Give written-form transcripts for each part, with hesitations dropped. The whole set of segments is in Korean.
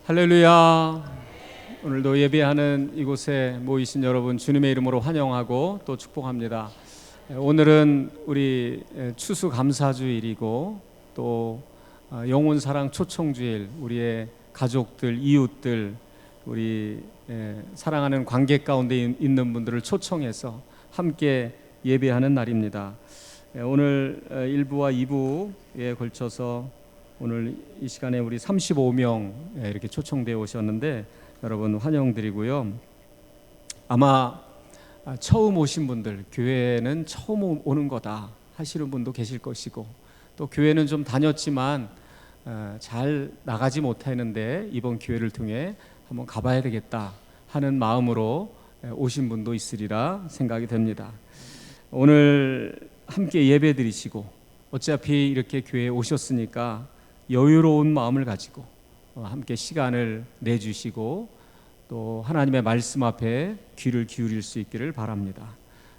할렐루야. 오늘도 예배하는 이곳에 모이신 여러분 주님의 이름으로 환영하고 또 축복합니다. 오늘은 우리 추수감사주일이고 또 영혼사랑 초청주일, 우리의 가족들, 이웃들, 우리 사랑하는 관객 가운데 있는 분들을 초청해서 함께 예배하는 날입니다. 오늘 1부와 2부에 걸쳐서 오늘 이 시간에 우리 35명 이렇게 초청되어 오셨는데 여러분 환영드리고요. 아마 처음 오신 분들, 교회는 처음 오는 거다 하시는 분도 계실 것이고, 또 교회는 좀 다녔지만 잘 나가지 못했는데 이번 기회를 통해 한번 가봐야 되겠다 하는 마음으로 오신 분도 있으리라 생각이 됩니다. 오늘 함께 예배 드리시고 어차피 이렇게 교회에 오셨으니까 여유로운 마음을 가지고 함께 시간을 내주시고 또 하나님의 말씀 앞에 귀를 기울일 수 있기를 바랍니다.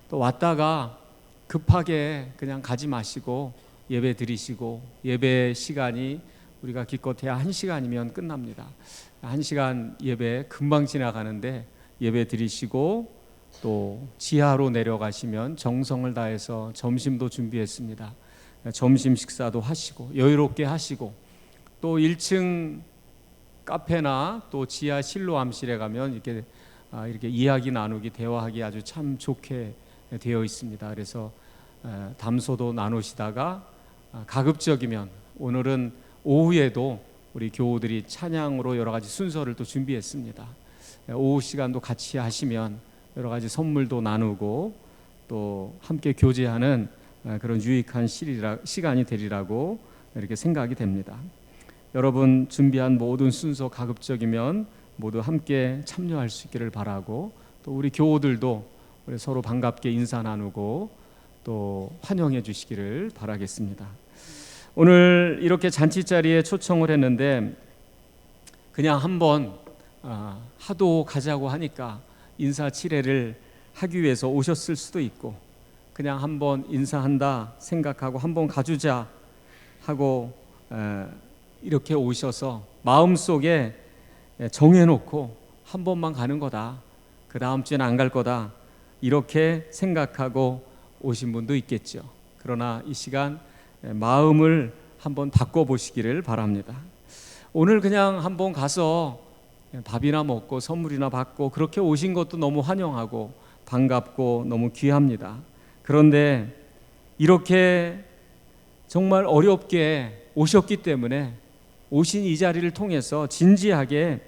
또 왔다가 급하게 그냥 가지 마시고 예배 드리시고, 예배 시간이 우리가 기껏해야 1시간이면 끝납니다. 1시간 예배 금방 지나가는데 예배 드리시고 또 지하로 내려가시면 정성을 다해서 점심도 준비했습니다. 점심 식사도 하시고 여유롭게 하시고, 또 1층 카페나 또 지하 실로암실에 가면 이렇게 이야기 나누기, 대화하기 아주 참 좋게 되어 있습니다. 그래서 담소도 나누시다가 가급적이면 오늘은 오후에도 우리 교우들이 찬양으로 여러 가지 순서를 또 준비했습니다. 오후 시간도 같이 하시면 여러 가지 선물도 나누고 또 함께 교제하는 그런 유익한 시간이 되리라고 이렇게 생각이 됩니다. 여러분 준비한 모든 순서 가급적이면 모두 함께 참여할 수 있기를 바라고, 또 우리 교우들도 우리 서로 반갑게 인사 나누고 또 환영해 주시기를 바라겠습니다. 오늘 이렇게 잔치자리에 초청을 했는데 그냥 한번 하도 가자고 하니까 인사치레를 하기 위해서 오셨을 수도 있고, 그냥 한번 인사한다 생각하고 한번 가주자 하고 이렇게 오셔서 마음속에 정해놓고 한 번만 가는 거다, 그 다음 주에는 안 갈 거다 이렇게 생각하고 오신 분도 있겠죠. 그러나 이 시간 마음을 한번 바꿔보시기를 바랍니다. 오늘 그냥 한번 가서 밥이나 먹고 선물이나 받고 그렇게 오신 것도 너무 환영하고 반갑고 너무 귀합니다. 그런데 이렇게 정말 어렵게 오셨기 때문에 오신 이 자리를 통해서 진지하게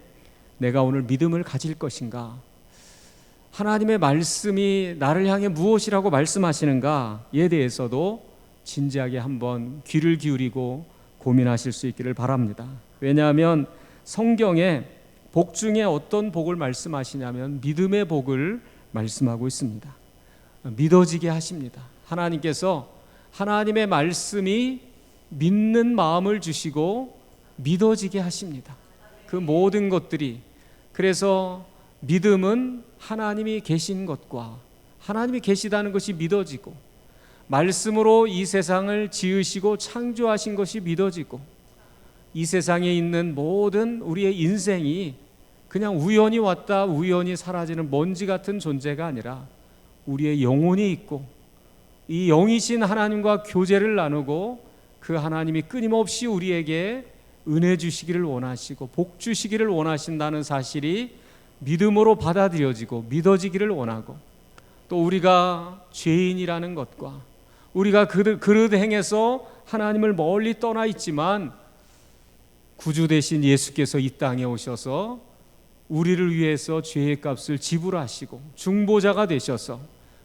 내가 오늘 믿음을 가질 것인가, 하나님의 말씀이 나를 향해 무엇이라고 말씀하시는가에 대해서도 진지하게 한번 귀를 기울이고 고민하실 수 있기를 바랍니다. 왜냐하면 성경에 복 중에 어떤 복을 말씀하시냐면 믿음의 복을 말씀하고 있습니다. 믿어지게 하십니다. 하나님께서 하나님의 말씀이 믿는 마음을 주시고 믿어지게 하십니다. 그 모든 것들이, 그래서 믿음은 하나님이 계신 것과 하나님이 계시다는 것이 믿어지고, 말씀으로 이 세상을 지으시고 창조하신 것이 믿어지고, 이 세상에 있는 모든 우리의 인생이 그냥 우연히 왔다 우연히 사라지는 먼지 같은 존재가 아니라 우리의 영혼이 있고 이 영이신 하나님과 교제를 나누고 그 하나님이 끊임없이 우리에게 은혜 주시기를 원하시고 복 주시기를 원하신다는 사실이 믿음으로 받아들여지고 믿어지기를 원하고, 또 우리가 죄인이라는 것과 우리가 그릇 행해서 하나님을 멀리 떠나 있지만 구주 되신 예수께서 이 땅에 오셔서 우리를 위해서 죄의 값을 지불하시고 중보자가 되셔서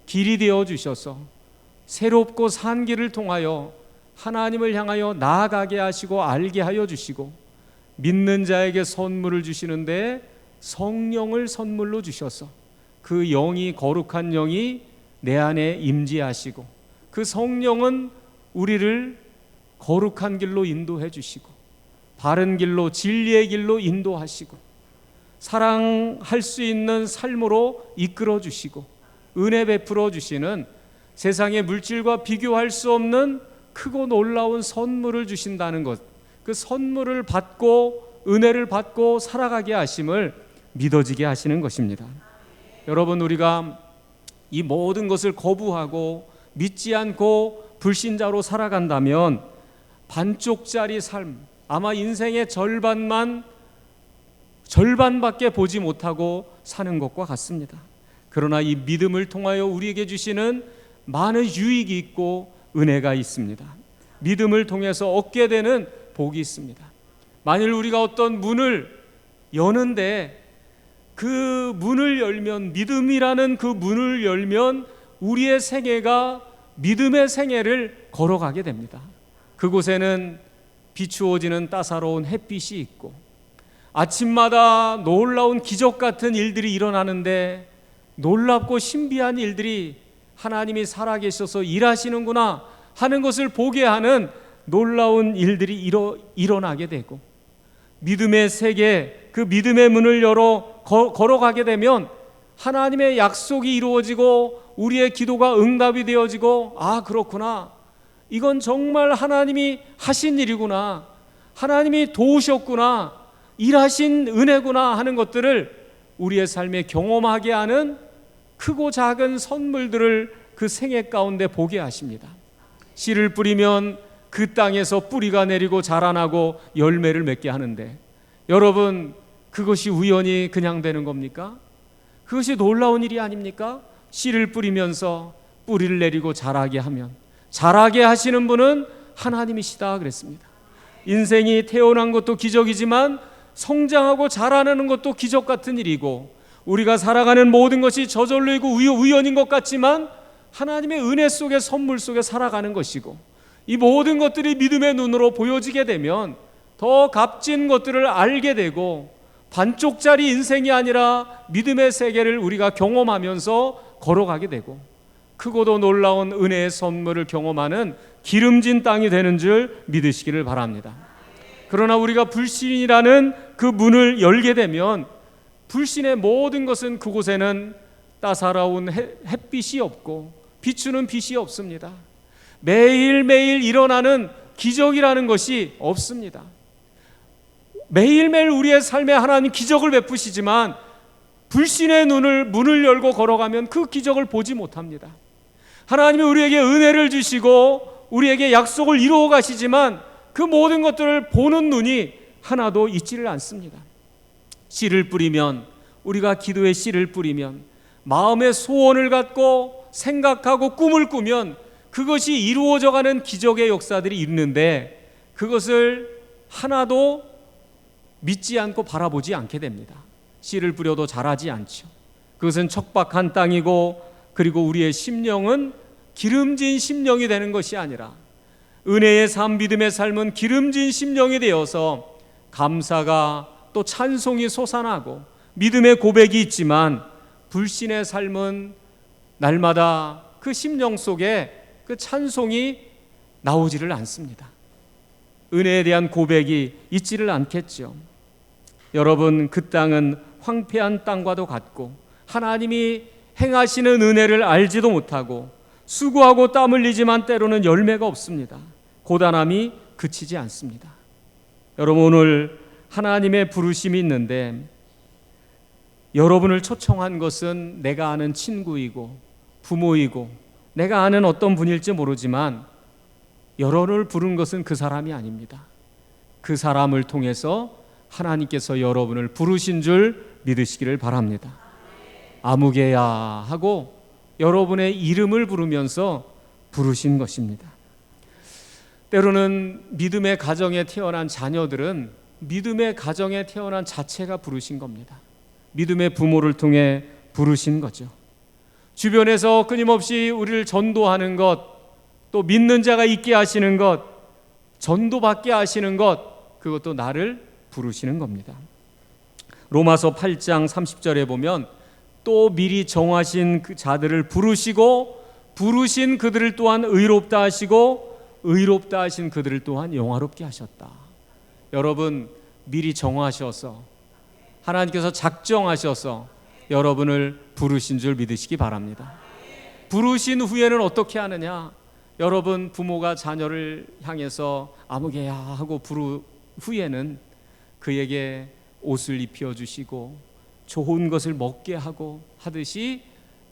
길이 되어 주셔서 새롭고 산 길을 통하여 하나님을 향하여 나아가게 하시고 알게 하여 주시고, 믿는 자에게 선물을 주시는데 성령을 선물로 주셔서 그 영이, 거룩한 영이 내 안에 임재하시고 그 성령은 우리를 거룩한 길로 인도해 주시고 바른 길로, 진리의 길로 인도하시고 사랑할 수 있는 삶으로 이끌어 주시고 은혜 베풀어 주시는, 세상의 물질과 비교할 수 없는 크고 놀라운 선물을 주신다는 것, 그 선물을 받고 은혜를 받고 살아가게 하심을 믿어지게 하시는 것입니다. 여러분, 우리가 이 모든 것을 거부하고 믿지 않고 불신자로 살아간다면 반쪽짜리 삶, 아마 인생의 절반밖에 보지 못하고 사는 것과 같습니다. 그러나 이 믿음을 통하여 우리에게 주시는 많은 유익이 있고 은혜가 있습니다. 믿음을 통해서 얻게 되는 복이 있습니다. 만일 우리가 어떤 문을 여는데 그 문을 열면, 믿음이라는 그 문을 열면 우리의 생애가 믿음의 생애를 걸어가게 됩니다. 그곳에는 비추어지는 따사로운 햇빛이 있고 아침마다 놀라운 기적 같은 일들이 일어나는데 놀랍고 신비한 일들이 하나님이 살아계셔서 일하시는구나 하는 것을 보게 하는 놀라운 일들이 일어나게 되고, 믿음의 세계, 그 믿음의 문을 열어 걸어가게 되면 하나님의 약속이 이루어지고 우리의 기도가 응답이 되어지고, 아, 그렇구나, 이건 정말 하나님이 하신 일이구나, 하나님이 도우셨구나, 일하신 은혜구나 하는 것들을 우리의 삶에 경험하게 하는 크고 작은 선물들을 그 생애 가운데 보게 하십니다. 씨를 뿌리면 그 땅에서 뿌리가 내리고 자라나고 열매를 맺게 하는데, 여러분, 그것이 우연히 그냥 되는 겁니까? 그것이 놀라운 일이 아닙니까? 씨를 뿌리면서 뿌리를 내리고 자라게 하면, 자라게 하시는 분은 하나님이시다 그랬습니다. 인생이 태어난 것도 기적이지만 성장하고 자라나는 것도 기적 같은 일이고, 우리가 살아가는 모든 것이 저절로 이고 우연인 것 같지만 하나님의 은혜 속에, 선물 속에 살아가는 것이고, 이 모든 것들이 믿음의 눈으로 보여지게 되면 더 값진 것들을 알게 되고, 반쪽짜리 인생이 아니라 믿음의 세계를 우리가 경험하면서 걸어가게 되고, 크고도 놀라운 은혜의 선물을 경험하는 기름진 땅이 되는 줄 믿으시기를 바랍니다. 그러나 우리가 불신이라는 그 문을 열게 되면 불신의 모든 것은, 그곳에는 따사로운 햇빛이 없고 비추는 빛이 없습니다. 매일매일 일어나는 기적이라는 것이 없습니다. 매일매일 우리의 삶에 하나님 기적을 베푸시지만 불신의 문을 열고 걸어가면 그 기적을 보지 못합니다. 하나님이 우리에게 은혜를 주시고 우리에게 약속을 이루어 가시지만 그 모든 것들을 보는 눈이 하나도 있지를 않습니다. 씨를 뿌리면, 우리가 기도의 씨를 뿌리면, 마음의 소원을 갖고 생각하고 꿈을 꾸면 그것이 이루어져가는 기적의 역사들이 있는데, 그것을 하나도 믿지 않고 바라보지 않게 됩니다. 씨를 뿌려도 자라지 않죠. 그것은 척박한 땅이고, 그리고 우리의 심령은 기름진 심령이 되는 것이 아니라 은혜의 삶, 믿음의 삶은 기름진 심령이 되어서 감사가 또 찬송이 솟아나고 믿음의 고백이 있지만, 불신의 삶은 날마다 그 심령 속에 그 찬송이 나오지를 않습니다. 은혜에 대한 고백이 있지를 않겠죠. 여러분, 그 땅은 황폐한 땅과도 같고 하나님이 행하시는 은혜를 알지도 못하고 수고하고 땀 흘리지만 때로는 열매가 없습니다. 고단함이 그치지 않습니다. 여러분, 오늘 하나님의 부르심이 있는데 여러분을 초청한 것은 내가 아는 친구이고 부모이고 내가 아는 어떤 분일지 모르지만, 여러분을 부른 것은 그 사람이 아닙니다. 그 사람을 통해서 하나님께서 여러분을 부르신 줄 믿으시기를 바랍니다. 아무개야 하고 여러분의 이름을 부르면서 부르신 것입니다. 때로는 믿음의 가정에 태어난 자녀들은 믿음의 가정에 태어난 자체가 부르신 겁니다. 믿음의 부모를 통해 부르신 거죠. 주변에서 끊임없이 우리를 전도하는 것, 또 믿는 자가 있게 하시는 것, 전도받게 하시는 것, 그것도 나를 부르시는 겁니다. 로마서 8장 30절에 보면 또 미리 정하신 그 자들을 부르시고 부르신 그들을 또한 의롭다 하시고 의롭다 하신 그들을 또한 영화롭게 하셨다. 여러분, 미리 정하셔서 하나님께서 작정하셔서 여러분을 부르신 줄 믿으시기 바랍니다. 부르신 후에는 어떻게 하느냐? 여러분, 부모가 자녀를 향해서 아무개야 하고 부르 후에는 그에게 옷을 입혀주시고 좋은 것을 먹게 하고 하듯이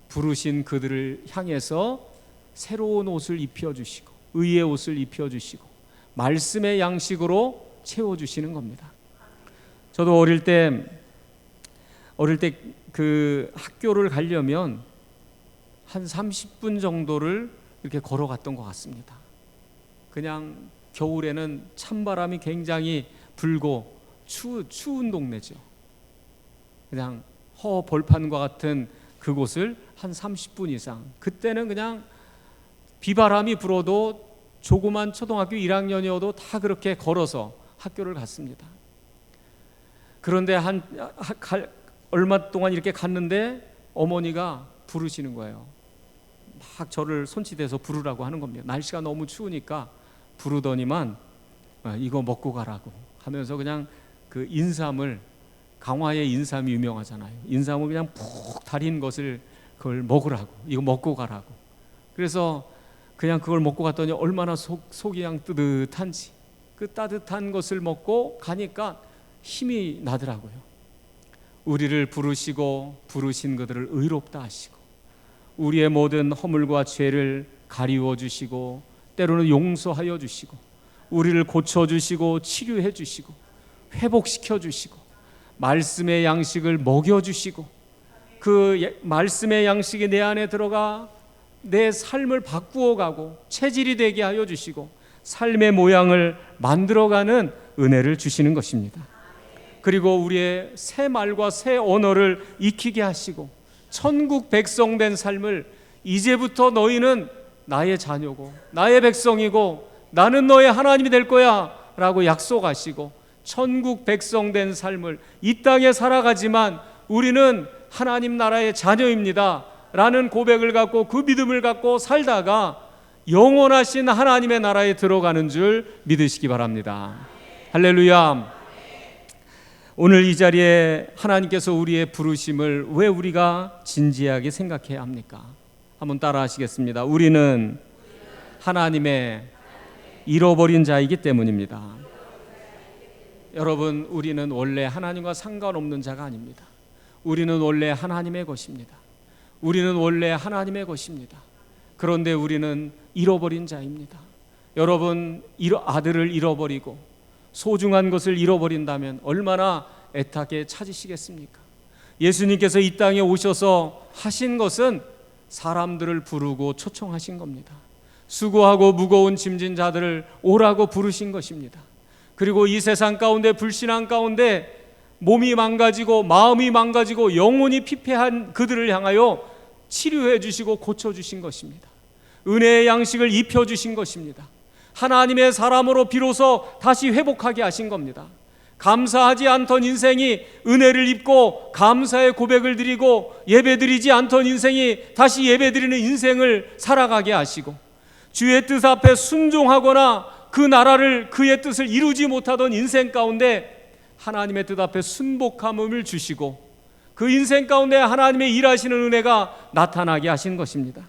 부르신 그들을 향해서 새로운 옷을 입혀주시고 의의 옷을 입혀주시고 말씀의 양식으로 채워주시는 겁니다. 저도 어릴 때 그 학교를 가려면 한 30분 정도를 이렇게 걸어갔던 것 같습니다. 그냥 겨울에는 찬바람이 굉장히 불고 추운 동네죠. 그냥 벌판과 같은 그곳을 한 30분 이상, 그때는 그냥 비바람이 불어도 조그만 초등학교 1학년이어도 다 그렇게 걸어서 학교를 갔습니다. 그런데 얼마 동안 이렇게 갔는데 어머니가 부르시는 거예요. 막 저를 손짓해서 부르라고 하는 겁니다. 날씨가 너무 추우니까 부르더니만 이거 먹고 가라고 하면서 그냥 그 인삼을, 강화의 인삼이 유명하잖아요. 인삼을 그냥 푹 달인 것을 그걸 먹으라고, 이거 먹고 가라고. 그래서 그냥 그걸 먹고 갔더니 얼마나 속이 그냥 뜨뜻한지, 그 따뜻한 것을 먹고 가니까 힘이 나더라고요. 우리를 부르시고 부르신 그들을 의롭다 하시고 우리의 모든 허물과 죄를 가리워 주시고 때로는 용서하여 주시고 우리를 고쳐주시고 치료해 주시고 회복시켜 주시고 말씀의 양식을 먹여 주시고 그 말씀의 양식이 내 안에 들어가 내 삶을 바꾸어 가고 체질이 되게 하여 주시고 삶의 모양을 만들어가는 은혜를 주시는 것입니다. 그리고 우리의 새 말과 새 언어를 익히게 하시고 천국 백성 된 삶을, 이제부터 너희는 나의 자녀고 나의 백성이고 나는 너의 하나님이 될 거야 라고 약속하시고 천국 백성 된 삶을 이 땅에 살아가지만 우리는 하나님 나라의 자녀입니다 라는 고백을 갖고 그 믿음을 갖고 살다가 영원하신 하나님의 나라에 들어가는 줄 믿으시기 바랍니다. 할렐루야. 오늘 이 자리에 하나님께서 우리의 부르심을 왜 우리가 진지하게 생각해야 합니까? 한번 따라 하시겠습니다. 우리는 하나님의 잃어버린 자이기 때문입니다. 여러분, 우리는 원래 하나님과 상관없는 자가 아닙니다. 우리는 원래 하나님의 것입니다. 우리는 원래 하나님의 것입니다. 그런데 우리는 잃어버린 자입니다. 여러분, 아들을 잃어버리고 소중한 것을 잃어버린다면 얼마나 애타게 찾으시겠습니까? 예수님께서 이 땅에 오셔서 하신 것은 사람들을 부르고 초청하신 겁니다. 수고하고 무거운 짐진 자들을 오라고 부르신 것입니다. 그리고 이 세상 가운데, 불신앙 가운데 몸이 망가지고 마음이 망가지고 영혼이 피폐한 그들을 향하여 치료해 주시고 고쳐 주신 것입니다. 은혜의 양식을 입혀 주신 것입니다. 하나님의 사람으로 비로소 다시 회복하게 하신 겁니다. 감사하지 않던 인생이 은혜를 입고 감사의 고백을 드리고 예배드리지 않던 인생이 다시 예배드리는 인생을 살아가게 하시고, 주의 뜻 앞에 순종하거나 그 나라를, 그의 뜻을 이루지 못하던 인생 가운데 하나님의 뜻 앞에 순복함을 주시고 그 인생 가운데 하나님의 일하시는 은혜가 나타나게 하신 것입니다.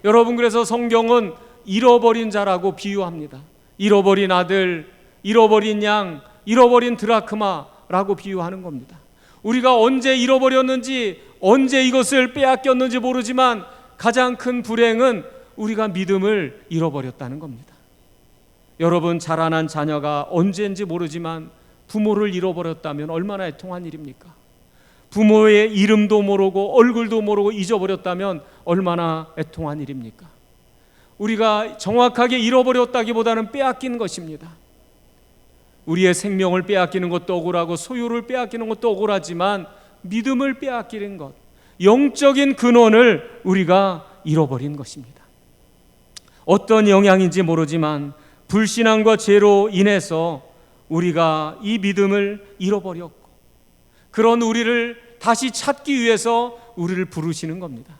여러분, 그래서 성경은 잃어버린 자라고 비유합니다. 잃어버린 아들, 잃어버린 양, 잃어버린 드라크마라고 비유하는 겁니다. 우리가 언제 잃어버렸는지, 언제 이것을 빼앗겼는지 모르지만 가장 큰 불행은 우리가 믿음을 잃어버렸다는 겁니다. 여러분, 자라난 자녀가 언제인지 모르지만 부모를 잃어버렸다면 얼마나 애통한 일입니까? 부모의 이름도 모르고 얼굴도 모르고 잊어버렸다면 얼마나 애통한 일입니까? 우리가 정확하게 잃어버렸다기보다는 빼앗긴 것입니다. 우리의 생명을 빼앗기는 것도 억울하고 소유를 빼앗기는 것도 억울하지만 믿음을 빼앗기는 것, 영적인 근원을 우리가 잃어버린 것입니다. 어떤 영향인지 모르지만 불신앙과 죄로 인해서 우리가 이 믿음을 잃어버렸고, 그런 우리를 다시 찾기 위해서 우리를 부르시는 겁니다.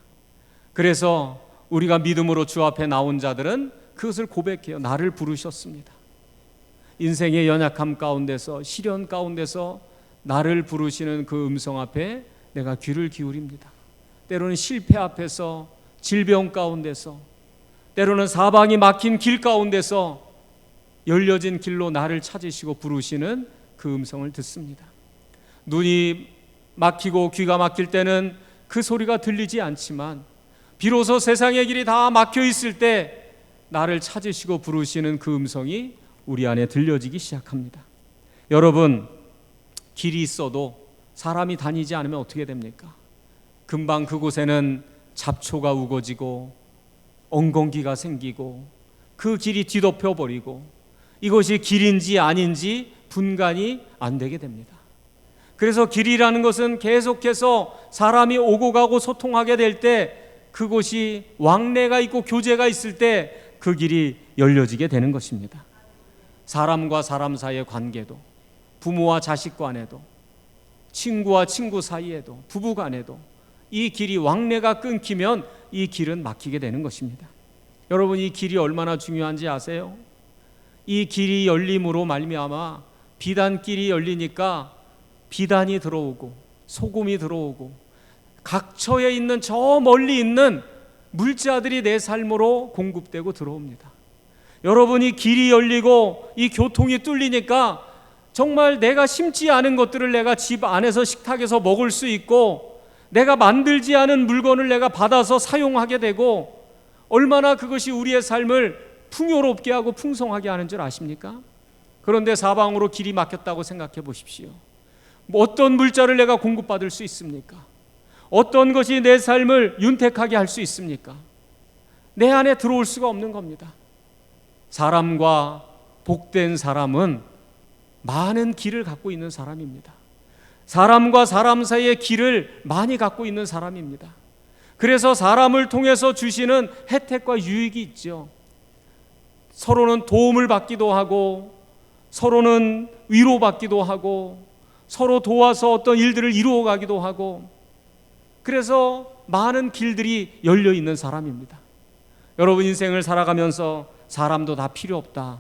그래서 우리가 믿음으로 주 앞에 나온 자들은 그것을 고백해요. 나를 부르셨습니다. 인생의 연약함 가운데서, 시련 가운데서 나를 부르시는 그 음성 앞에 내가 귀를 기울입니다. 때로는 실패 앞에서, 질병 가운데서, 때로는 사방이 막힌 길 가운데서 열려진 길로 나를 찾으시고 부르시는 그 음성을 듣습니다. 눈이 막히고 귀가 막힐 때는 그 소리가 들리지 않지만 비로소 세상의 길이 다 막혀 있을 때 나를 찾으시고 부르시는 그 음성이 우리 안에 들려지기 시작합니다. 여러분, 길이 있어도 사람이 다니지 않으면 어떻게 됩니까? 금방 그곳에는 잡초가 우거지고 엉겅기가 생기고 그 길이 뒤덮여 버리고 이것이 길인지 아닌지 분간이 안 되게 됩니다. 그래서 길이라는 것은 계속해서 사람이 오고 가고 소통하게 될 때 그곳이 왕래가 있고 교제가 있을 때 그 길이 열려지게 되는 것입니다. 사람과 사람 사이의 관계도, 부모와 자식 간에도, 친구와 친구 사이에도, 부부 간에도 이 길이 왕래가 끊기면 이 길은 막히게 되는 것입니다. 여러분, 이 길이 얼마나 중요한지 아세요? 이 길이 열림으로 말미암아 비단길이 열리니까 비단이 들어오고 소금이 들어오고 각처에 있는 저 멀리 있는 물자들이 내 삶으로 공급되고 들어옵니다. 여러분이 길이 열리고 이 교통이 뚫리니까 정말 내가 심지 않은 것들을 내가 집 안에서 식탁에서 먹을 수 있고 내가 만들지 않은 물건을 내가 받아서 사용하게 되고 얼마나 그것이 우리의 삶을 풍요롭게 하고 풍성하게 하는 줄 아십니까? 그런데 사방으로 길이 막혔다고 생각해 보십시오. 어떤 물자를 내가 공급받을 수 있습니까? 어떤 것이 내 삶을 윤택하게 할 수 있습니까? 내 안에 들어올 수가 없는 겁니다. 사람과 복된 사람은 많은 길을 갖고 있는 사람입니다. 사람과 사람 사이의 길을 많이 갖고 있는 사람입니다. 그래서 사람을 통해서 주시는 혜택과 유익이 있죠. 서로는 도움을 받기도 하고 서로는 위로받기도 하고 서로 도와서 어떤 일들을 이루어 가기도 하고 그래서 많은 길들이 열려 있는 사람입니다. 여러분, 인생을 살아가면서 사람도 다 필요 없다,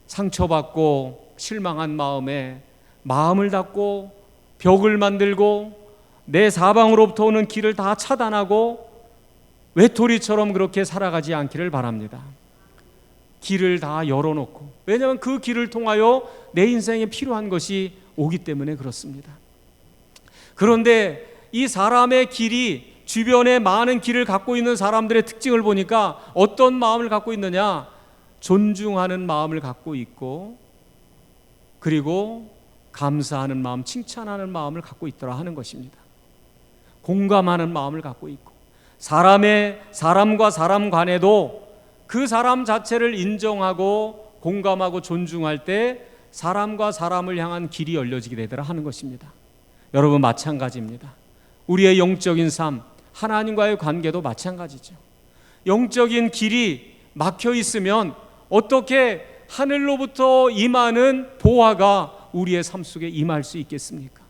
상처받고 실망한 마음에 마음을 닫고 벽을 만들고 내 사방으로부터 오는 길을 다 차단하고 외톨이처럼 그렇게 살아가지 않기를 바랍니다. 길을 다 열어놓고, 왜냐하면 그 길을 통하여 내 인생에 필요한 것이 오기 때문에 그렇습니다. 그런데 이 사람의 길이 주변에 많은 길을 갖고 있는 사람들의 특징을 보니까 어떤 마음을 갖고 있느냐? 존중하는 마음을 갖고 있고 그리고 감사하는 마음, 칭찬하는 마음을 갖고 있더라 하는 것입니다. 공감하는 마음을 갖고 있고 사람과 사람 간에도 그 사람 자체를 인정하고 공감하고 존중할 때 사람과 사람을 향한 길이 열려지게 되더라 하는 것입니다. 여러분, 마찬가지입니다. 우리의 영적인 삶, 하나님과의 관계도 마찬가지죠. 영적인 길이 막혀 있으면 어떻게 하늘로부터 임하는 보화가 우리의 삶 속에 임할 수 있겠습니까?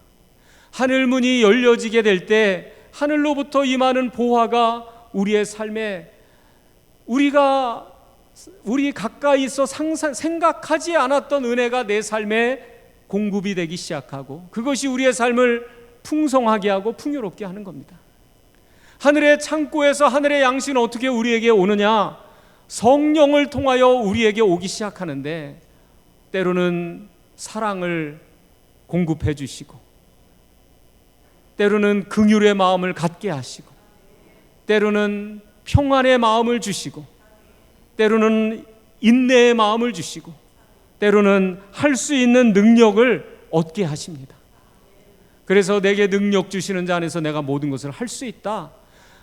하늘문이 열려지게 될 때 하늘로부터 임하는 보화가 우리의 삶에 우리 가까이 있어 생각하지 않았던 은혜가 내 삶에 공급이 되기 시작하고 그것이 우리의 삶을 풍성하게 하고 풍요롭게 하는 겁니다. 하늘의 창고에서 하늘의 양식은 어떻게 우리에게 오느냐? 성령을 통하여 우리에게 오기 시작하는데 때로는 사랑을 공급해 주시고 때로는 긍휼의 마음을 갖게 하시고 때로는 평안의 마음을 주시고 때로는 인내의 마음을 주시고 때로는 할 수 있는 능력을 얻게 하십니다. 그래서 내게 능력 주시는 자 안에서 내가 모든 것을 할 수 있다.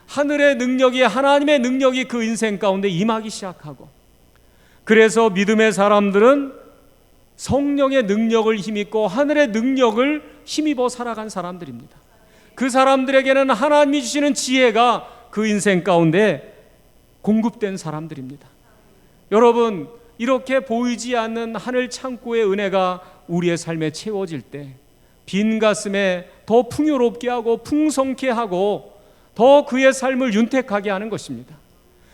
하늘의 능력이, 하나님의 능력이 그 인생 가운데 임하기 시작하고 그래서 믿음의 사람들은 성령의 능력을 힘입고 하늘의 능력을 힘입어 살아간 사람들입니다. 그 사람들에게는 하나님이 주시는 지혜가 그 인생 가운데 공급된 사람들입니다. 여러분, 이렇게 보이지 않는 하늘 창고의 은혜가 우리의 삶에 채워질 때 빈 가슴에 더 풍요롭게 하고 풍성케 하고 더 그의 삶을 윤택하게 하는 것입니다.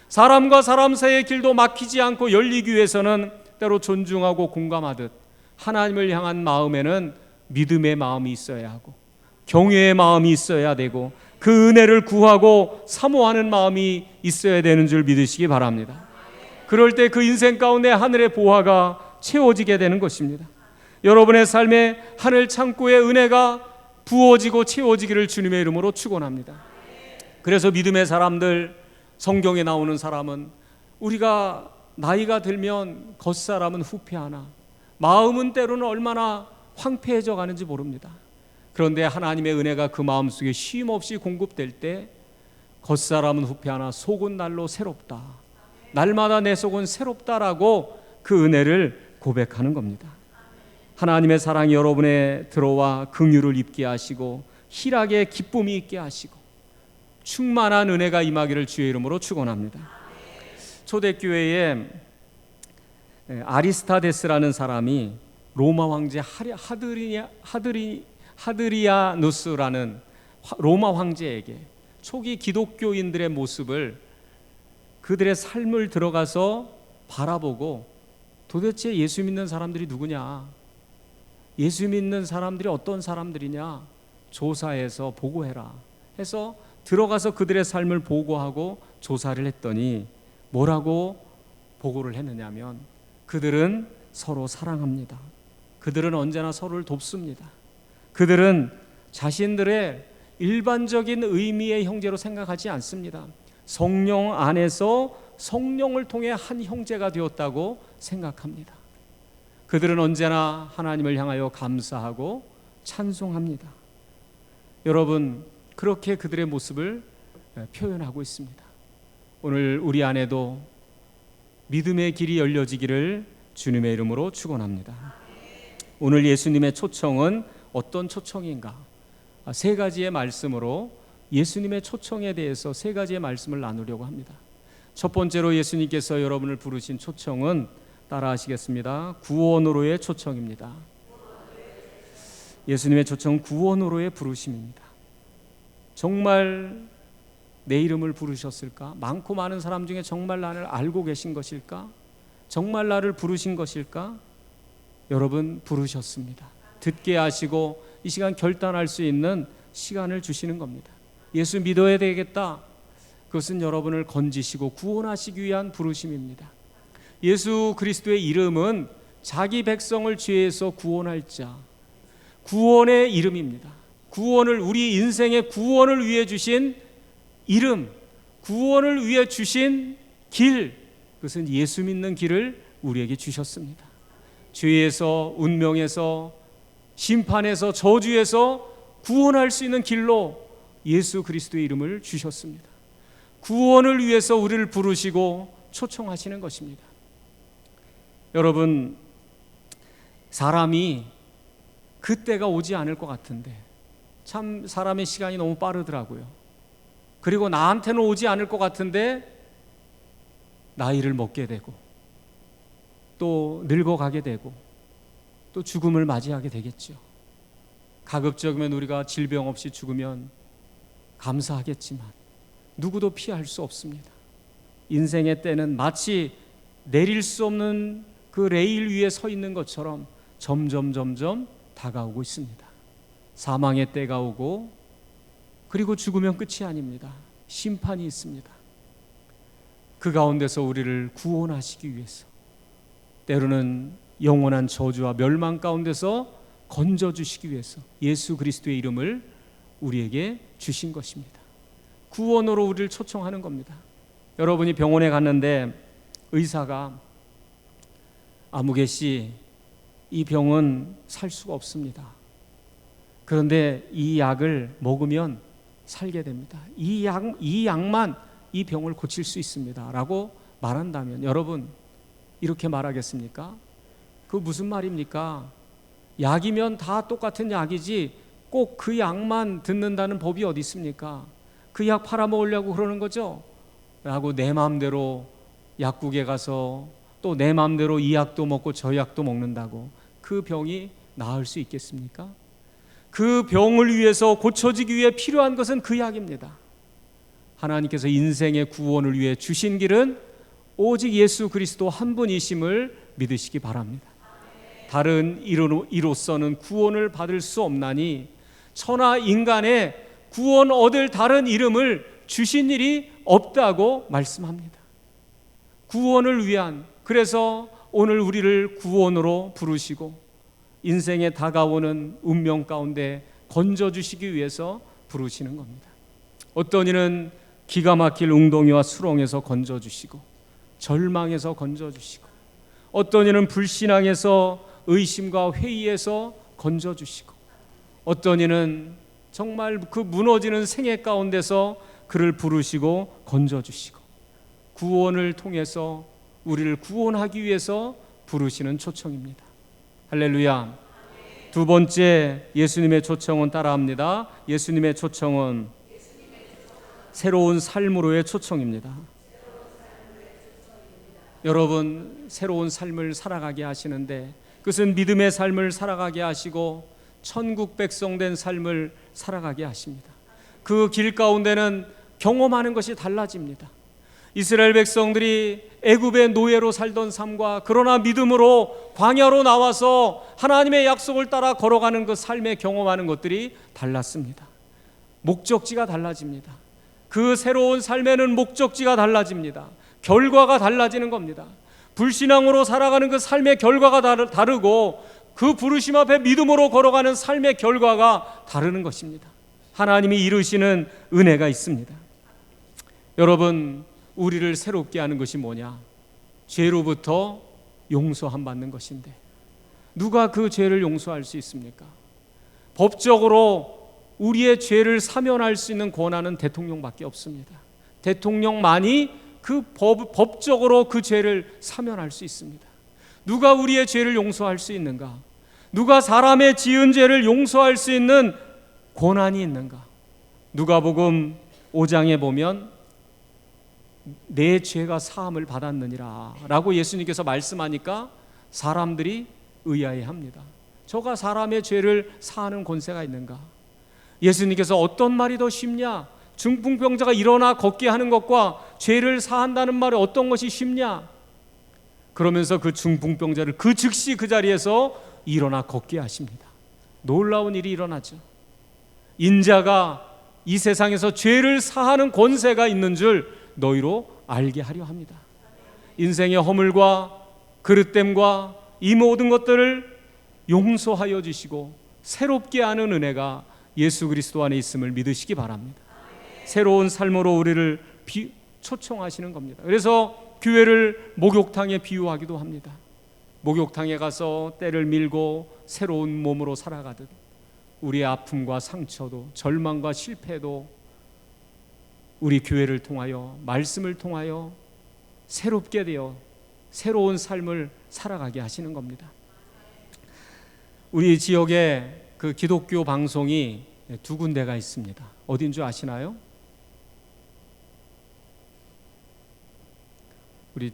사람과 사람 사이의 길도 막히지 않고 열리기 위해서는 때로 존중하고 공감하듯 하나님을 향한 마음에는 믿음의 마음이 있어야 하고 경외의 마음이 있어야 되고 그 은혜를 구하고 사모하는 마음이 있어야 되는 줄 믿으시기 바랍니다. 그럴 때 그 인생 가운데 하늘의 보화가 채워지게 되는 것입니다. 여러분의 삶에 하늘 창고의 은혜가 부어지고 채워지기를 주님의 이름으로 축원합니다. 그래서 믿음의 사람들, 성경에 나오는 사람은 우리가 나이가 들면 겉사람은 후패하나 마음은 때로는 얼마나 황폐해져 가는지 모릅니다. 그런데 하나님의 은혜가 그 마음속에 쉼없이 공급될 때 겉사람은 후패하나 속은 날로 새롭다, 날마다 내 속은 새롭다라고 그 은혜를 고백하는 겁니다. 하나님의 사랑이 여러분의 들어와 긍휼을 입게 하시고 희락의 기쁨이 있게 하시고 충만한 은혜가 임하기를 주의 이름으로 축원합니다. 초대교회에 아리스타데스라는 사람이 로마 황제 하드리아누스라는 로마 황제에게 초기 기독교인들의 모습을, 그들의 삶을 들어가서 바라보고 도대체 예수 믿는 사람들이 누구냐, 예수 믿는 사람들이 어떤 사람들이냐 조사해서 보고해라 해서 들어가서 그들의 삶을 보고하고 조사를 했더니 뭐라고 보고를 했느냐면, 그들은 서로 사랑합니다. 그들은 언제나 서로를 돕습니다. 그들은 자신들의 일반적인 의미의 형제로 생각하지 않습니다. 성령 안에서 성령을 통해 한 형제가 되었다고 생각합니다. 그들은 언제나 하나님을 향하여 감사하고 찬송합니다. 여러분, 그렇게 그들의 모습을 표현하고 있습니다. 오늘 우리 안에도 믿음의 길이 열려지기를 주님의 이름으로 축원합니다. 오늘 예수님의 초청은 어떤 초청인가? 세 가지의 말씀으로 예수님의 초청에 대해서 세 가지의 말씀을 나누려고 합니다. 첫 번째로 예수님께서 여러분을 부르신 초청은 따라하시겠습니다. 구원으로의 초청입니다. 예수님의 초청은 구원으로의 부르심입니다. 정말 내 이름을 부르셨을까? 많고 많은 사람 중에 정말 나를 알고 계신 것일까? 정말 나를 부르신 것일까? 여러분, 부르셨습니다. 듣게 하시고 이 시간 결단할 수 있는 시간을 주시는 겁니다. 예수 믿어야 되겠다. 그것은 여러분을 건지시고 구원하시기 위한 부르심입니다. 예수 그리스도의 이름은 자기 백성을 죄에서 구원할 자, 구원의 이름입니다. 구원을, 우리 인생의 구원을 위해 주신 이름, 구원을 위해 주신 길, 그것은 예수 믿는 길을 우리에게 주셨습니다. 죄에서, 운명에서, 심판에서, 저주에서 구원할 수 있는 길로 예수 그리스도의 이름을 주셨습니다. 구원을 위해서 우리를 부르시고 초청하시는 것입니다. 여러분, 사람이 그때가 오지 않을 것 같은데 참 사람의 시간이 너무 빠르더라고요. 그리고 나한테는 오지 않을 것 같은데 나이를 먹게 되고 또 늙어가게 되고 또 죽음을 맞이하게 되겠죠. 가급적이면 우리가 질병 없이 죽으면 감사하겠지만 누구도 피할 수 없습니다. 인생의 때는 마치 내릴 수 없는 그 레일 위에 서 있는 것처럼 점점 다가오고 있습니다. 사망의 때가 오고 그리고 죽으면 끝이 아닙니다. 심판이 있습니다. 그 가운데서 우리를 구원하시기 위해서 때로는 영원한 저주와 멸망 가운데서 건져주시기 위해서 예수 그리스도의 이름을 우리에게 주신 것입니다. 구원으로 우리를 초청하는 겁니다. 여러분이 병원에 갔는데 의사가 아무개 씨, 이 병은 살 수가 없습니다. 그런데 이 약을 먹으면 살게 됩니다. 이 약만 이 병을 고칠 수 있습니다 라고 말한다면 여러분 이렇게 말하겠습니까? 그 무슨 말입니까? 약이면 다 똑같은 약이지 꼭 그 약만 듣는다는 법이 어디 있습니까? 그 약 팔아먹으려고 그러는 거죠? 라고 내 마음대로 약국에 가서 또 내 마음대로 이 약도 먹고 저 약도 먹는다고 그 병이 나을 수 있겠습니까? 그 병을 위해서 고쳐지기 위해 필요한 것은 그 약입니다. 하나님께서 인생의 구원을 위해 주신 길은 오직 예수 그리스도 한 분이심을 믿으시기 바랍니다. 다른 이로서는 구원을 받을 수 없나니 천하 인간의 구원 얻을 다른 이름을 주신 일이 없다고 말씀합니다. 구원을 위한, 그래서 오늘 우리를 구원으로 부르시고 인생에 다가오는 운명 가운데 건져주시기 위해서 부르시는 겁니다. 어떤 이는 기가 막힐 웅덩이와 수렁에서 건져주시고 절망에서 건져주시고, 어떤 이는 불신앙에서 의심과 회의에서 건져주시고, 어떤 이는 정말 그 무너지는 생애 가운데서 그를 부르시고 건져주시고, 구원을 통해서 우리를 구원하기 위해서 부르시는 초청입니다. 할렐루야. 두 번째 예수님의 초청은 따라합니다. 예수님의 초청은 새로운 삶으로의 초청입니다. 여러분, 새로운 삶을 살아가게 하시는데 그것은 믿음의 삶을 살아가게 하시고 천국 백성 된 삶을 살아가게 하십니다. 그 길 가운데는 경험하는 것이 달라집니다. 이스라엘 백성들이 애굽의 노예로 살던 삶과 그러나 믿음으로 광야로 나와서 하나님의 약속을 따라 걸어가는 그 삶에 경험하는 것들이 달랐습니다. 목적지가 달라집니다. 그 새로운 삶에는 목적지가 달라집니다. 결과가 달라지는 겁니다. 불신앙으로 살아가는 그 삶의 결과가 다르고 그 부르심 앞에 믿음으로 걸어가는 삶의 결과가 다르는 것입니다. 하나님이 이루시는 은혜가 있습니다. 여러분, 우리를 새롭게 하는 것이 뭐냐? 죄로부터 용서함 받는 것인데 누가 그 죄를 용서할 수 있습니까? 법적으로 우리의 죄를 사면할 수 있는 권한은 대통령밖에 없습니다. 대통령만이 그 법적으로 그 죄를 사면할 수 있습니다. 누가 우리의 죄를 용서할 수 있는가? 누가 사람의 지은 죄를 용서할 수 있는 권한이 있는가? 누가복음 5장에 보면 내 죄가 사함을 받았느니라 라고 예수님께서 말씀하니까 사람들이 의아해합니다. 저가 사람의 죄를 사하는 권세가 있는가? 예수님께서 어떤 말이 더 쉽냐? 중풍병자가 일어나 걷게 하는 것과 죄를 사한다는 말이 어떤 것이 쉽냐? 그러면서 그 중풍병자를 그 즉시 그 자리에서 일어나 걷게 하십니다. 놀라운 일이 일어나죠. 인자가 이 세상에서 죄를 사하는 권세가 있는 줄 너희로 알게 하려 합니다. 인생의 허물과 그릇됨과 이 모든 것들을 용서하여 주시고 새롭게 하는 은혜가 예수 그리스도 안에 있음을 믿으시기 바랍니다. 새로운 삶으로 우리를 초청하시는 겁니다. 그래서 교회를 목욕탕에 비유하기도 합니다. 목욕탕에 가서 때를 밀고 새로운 몸으로 살아가듯 우리의 아픔과 상처도 절망과 실패도 우리 교회를 통하여 말씀을 통하여 새롭게 되어 새로운 삶을 살아가게 하시는 겁니다. 우리 지역에 그 기독교 방송이 두 군데가 있습니다. 어딘 줄 아시나요? 우리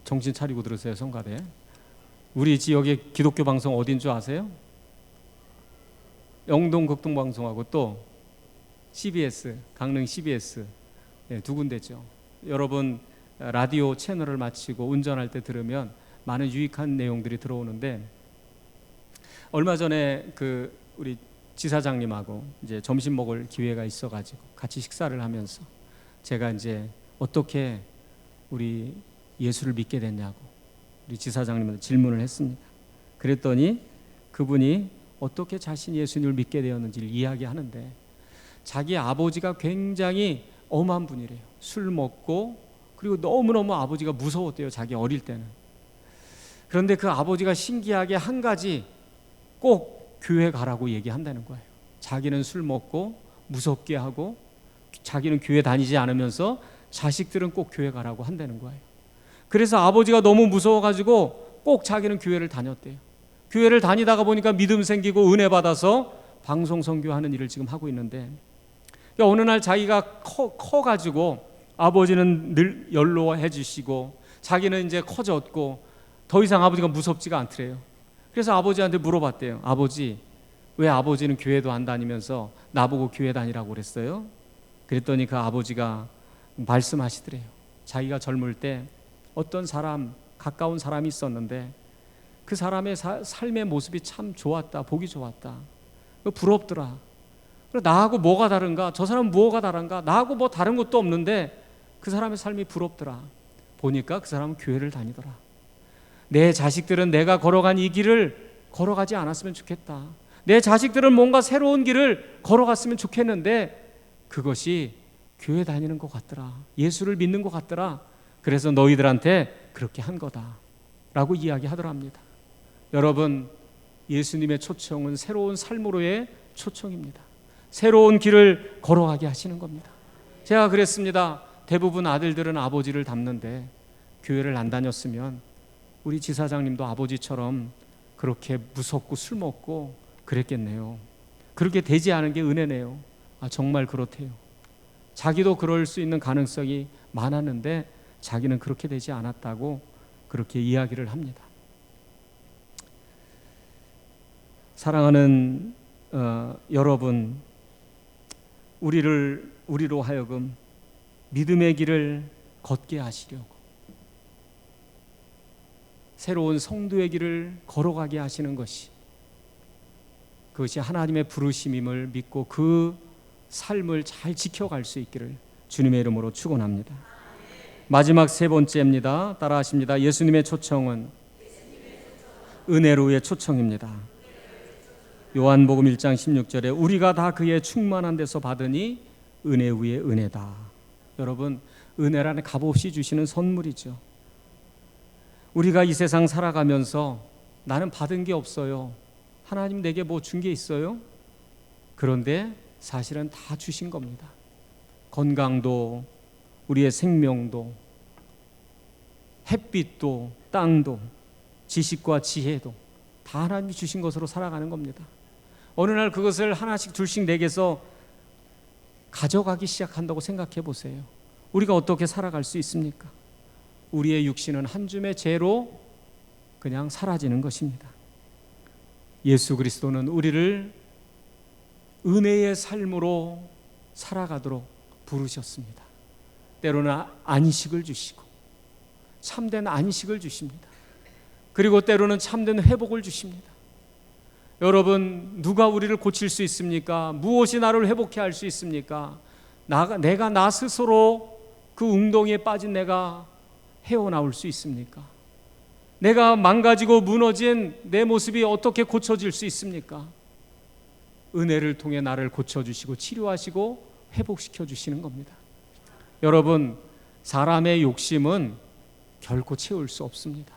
정신 차리고 들으세요, 성가대. 우리 지역의 기독교 방송 어딘 줄 아세요? 영동 극동방송하고 또 CBS, 강릉 CBS 두 군데죠. 여러분 라디오 채널을 마치고 운전할 때 들으면 많은 유익한 내용들이 들어오는데 얼마 전에 그 우리 지사장님하고 이제 점심 먹을 기회가 있어가지고 같이 식사를 하면서 제가 이제 어떻게 우리 예수를 믿게 됐냐고 우리 지사장님한테 질문을 했습니다. 그랬더니 그분이 어떻게 자신이 예수님을 믿게 되었는지를 이야기하는데 자기 아버지가 굉장히 엄한 분이래요. 술 먹고 그리고 너무너무 아버지가 무서웠대요. 자기 어릴 때는. 그런데 그 아버지가 신기하게 한 가지 꼭 교회 가라고 얘기한다는 거예요. 자기는 술 먹고 무섭게 하고 자기는 교회 다니지 않으면서 자식들은 꼭 교회 가라고 한다는 거예요. 그래서 아버지가 너무 무서워가지고 꼭 자기는 교회를 다녔대요. 교회를 다니다가 보니까 믿음 생기고 은혜 받아서 방송 선교하는 일을 지금 하고 있는데 어느 날 자기가 커가지고 아버지는 늘 연로해 주시고 자기는 이제 커졌고 더 이상 아버지가 무섭지가 않더래요. 그래서 아버지한테 물어봤대요. 아버지, 왜 아버지는 교회도 안 다니면서 나보고 교회 다니라고 그랬어요? 그랬더니 그 아버지가 말씀하시더래요. 자기가 젊을 때 어떤 사람, 가까운 사람이 있었는데 그 사람의 삶의 모습이 참 좋았다, 보기 좋았다, 부럽더라. 나하고 뭐가 다른가? 저 사람은 뭐가 다른가? 나하고 뭐 다른 것도 없는데 그 사람의 삶이 부럽더라. 보니까 그 사람은 교회를 다니더라. 내 자식들은 내가 걸어간 이 길을 걸어가지 않았으면 좋겠다. 내 자식들은 뭔가 새로운 길을 걸어갔으면 좋겠는데 그것이 교회 다니는 것 같더라. 예수를 믿는 것 같더라. 그래서 너희들한테 그렇게 한 거다 라고 이야기하더랍니다. 여러분, 예수님의 초청은 새로운 삶으로의 초청입니다. 새로운 길을 걸어가게 하시는 겁니다. 제가 그랬습니다. 대부분 아들들은 아버지를 닮는데 교회를 안 다녔으면 우리 지사장님도 아버지처럼 그렇게 무섭고 술 먹고 그랬겠네요. 그렇게 되지 않은 게 은혜네요. 정말 그렇대요. 자기도 그럴 수 있는 가능성이 많았는데 자기는 그렇게 되지 않았다고 그렇게 이야기를 합니다. 사랑하는 여러분, 우리로 하여금 믿음의 길을 걷게 하시려고, 새로운 성도의 길을 걸어가게 하시는 그것이 하나님의 부르심임을 믿고 그 삶을 잘 지켜갈 수 있기를 주님의 이름으로 축원합니다. 마지막 세 번째입니다. 따라하십니다. 예수님의 초청은 은혜로의 초청입니다. 요한복음 1장 16절에 우리가 다 그의 충만한 데서 받으니 은혜 위에 은혜다. 여러분, 은혜라는 값없이 주시는 선물이죠. 우리가 이 세상 살아가면서 나는 받은 게 없어요. 하나님 내게 뭐 준 게 있어요? 그런데 사실은 다 주신 겁니다. 건강도, 우리의 생명도, 햇빛도, 땅도, 지식과 지혜도 다 하나님이 주신 것으로 살아가는 겁니다. 어느 날 그것을 하나씩 둘씩 내게서 가져가기 시작한다고 생각해 보세요. 우리가 어떻게 살아갈 수 있습니까? 우리의 육신은 한 줌의 재로 그냥 사라지는 것입니다. 예수 그리스도는 우리를 은혜의 삶으로 살아가도록 부르셨습니다. 때로는 안식을 주시고 참된 안식을 주십니다. 그리고 때로는 참된 회복을 주십니다. 여러분, 누가 우리를 고칠 수 있습니까? 무엇이 나를 회복해 할 수 있습니까? 내가 나 스스로 그 웅덩이에 빠진 내가 헤어나올 수 있습니까? 내가 망가지고 무너진 내 모습이 어떻게 고쳐질 수 있습니까? 은혜를 통해 나를 고쳐주시고 치료하시고 회복시켜 주시는 겁니다. 여러분, 사람의 욕심은 결코 채울 수 없습니다.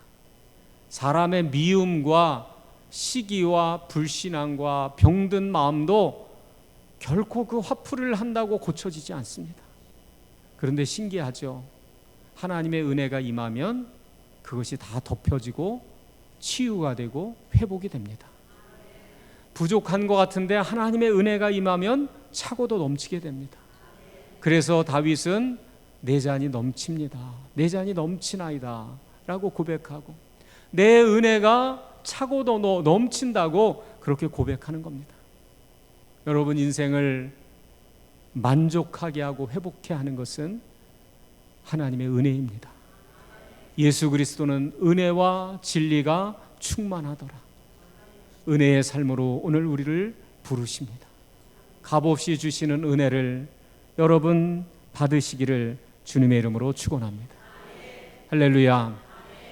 사람의 미움과 시기와 불신앙과 병든 마음도 결코 그 화풀이를 한다고 고쳐지지 않습니다. 그런데 신기하죠. 하나님의 은혜가 임하면 그것이 다 덮여지고 치유가 되고 회복이 됩니다. 부족한 것 같은데 하나님의 은혜가 임하면 차고도 넘치게 됩니다. 그래서 다윗은 내 잔이 넘칩니다. 내 잔이 넘치나이다 라고 고백하고 내 은혜가 차고도 넘친다고 그렇게 고백하는 겁니다. 여러분, 인생을 만족하게 하고 회복해 하는 것은 하나님의 은혜입니다. 예수 그리스도는 은혜와 진리가 충만하더라. 은혜의 삶으로 오늘 우리를 부르십니다. 값없이 주시는 은혜를 여러분 받으시기를 주님의 이름으로 축원합니다. 할렐루야.